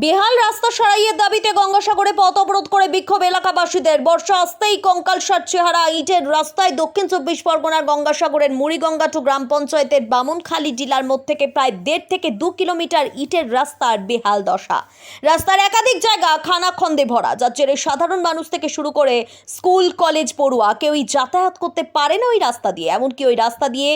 বেহাল রাস্তা সারাইয়ের দাবিতে গঙ্গাসাগরে পথ অবরোধ করে বিক্ষোভ এলাকাবাসীদের। বর্ষা আসতেই কঙ্কালসার চেহারা ইটের রাস্তায় দক্ষিণ 24 পরগনার গঙ্গাসাগরের মুড়িগঙ্গাটু গ্রাম পঞ্চায়েতের বামুনখালী জেলার মধ্যে থেকে প্রায় 1.5 থেকে 2 কিলোমিটার ইটের রাস্তার বেহাল দশা। রাস্তার একাধিক জায়গা খানাখন্দে ভরা, যার জেরে সাধারণ মানুষ থেকে শুরু করে স্কুল কলেজ পড়ুয়া কেউই যাতায়াত করতে পারে না ওই রাস্তা দিয়ে। এমনকি ওই রাস্তা দিয়ে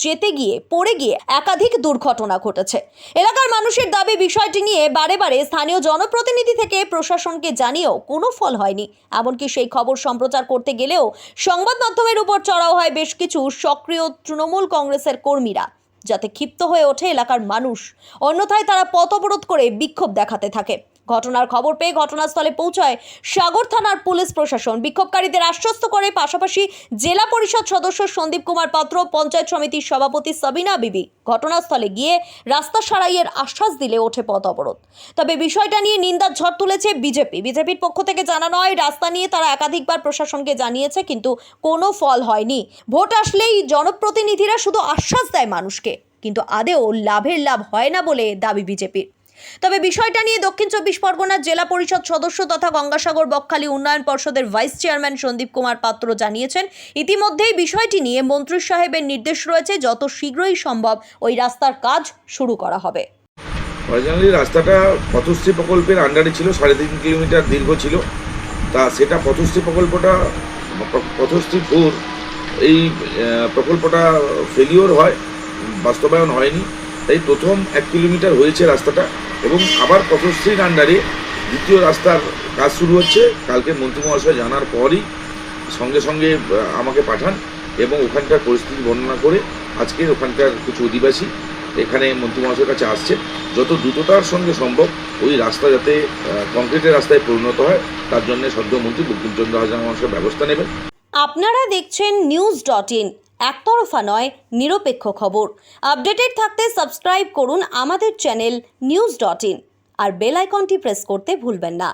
যেতে গিয়ে পড়ে গিয়ে একাধিক দুর্ঘটনা ঘটেছে। এলাকার মানুষের দাবি, বিষয়টি নিয়ে বারে বারে স্থানীয় জনপ্রতিনিধি থেকে প্রশাসনকে জানিয়েও কোনো ফল হয়নি। এমনকি সেই খবর সম্প্রচার করতে গেলেও সংবাদ মাধ্যমের উপর চড়াও হয় বেশ কিছু সক্রিয় তৃণমূল কংগ্রেসের কর্মীরা, যাতে ক্ষিপ্ত হয়ে ওঠে এলাকার মানুষ। অন্যথায় তারা পথ অবরোধ করে বিক্ষোভ দেখাতে থাকে। ঘটনার খবর পেয়ে ঘটনাস্থলে পৌঁছায় সাগর থানার পুলিশ প্রশাসন। বিক্ষোভকারীদের আশ্বস্ত করে পাশাপাশি জেলা পরিষদ সদস্য সন্দীপ কুমার পাত্র, পঞ্চায়েত সমিতির সভাপতি সাবিনা বিবি ঘটনাস্থলে গিয়ে রাস্তা সারাইয়ের আশ্বাস দিলে ওঠে পথ অবরোধ। তবে বিষয়টা নিয়ে নিন্দার ঝড় তুলেছে বিজেপির পক্ষ থেকে জানানো হয়, রাস্তা নিয়ে তারা একাধিকবার প্রশাসনকে জানিয়েছে, কিন্তু কোনো ফল হয়নি। ভোট আসলেই জনপ্রতিনিধিরা শুধু আশ্বাস দেয় মানুষকে, কিন্তু আদেও লাভ হয় না বলে দাবি বিজেপির। তবে বিষয়টা নিয়ে দক্ষিণ 24 পরগনার জেলা পরিষদ সদস্য তথা গঙ্গাসাগর বকখালি উন্নয়ন পর্ষদের ভাইস চেয়ারম্যান সন্দীপ কুমার পাত্র জানিয়েছেন, ইতিমধ্যেই বিষয়টি নিয়ে মন্ত্রী সাহেবের নির্দেশ রয়েছে, যত শীঘ্রই সম্ভব ওই রাস্তার কাজ শুরু করা হবে। অরিজিনালি রাস্তাটা পথশ্রী প্রকল্পের আন্ডারে ছিল, 3.5 কিলোমিটার দীর্ঘ ছিল। তা সেটা পথশ্রী প্রকল্পটা পথশ্রী 4 এই প্রকল্পটা ফেলিওর হয়, বাস্তবায়ন হয়নি। তাই প্রথম 1 কিলোমিটার হয়েছে রাস্তাটা, এবং আবার পথশ্রীর আন্ডারে দ্বিতীয় রাস্তার কাজ শুরু হচ্ছে। কালকে মন্ত্রী মহাশয় জানার পরই সঙ্গে সঙ্গে আমাকে পাঠান এবং ওখানকার পরিস্থিতি বর্ণনা করে আজকে ওখানকার কিছু অধিবাসী এখানে মন্ত্রী মহাশয়ের কাছে আসছে। যত দ্রুততার সঙ্গে সম্ভব ওই রাস্তা যাতে কংক্রিটের রাস্তায় পরিণত হয়, তার জন্য সদ্য মন্ত্রী বঙ্কিমচন্দ্র হাজরা মহাশয় ব্যবস্থা নেবেন। আপনারা দেখছেন news.in, একতরফা নয়, নিরপেক্ষ খবর। আপডেটেড থাকতে সাবস্ক্রাইব করুন আমাদের চ্যানেল news.in আর বেল আইকনটি প্রেস করতে ভুলবেন না।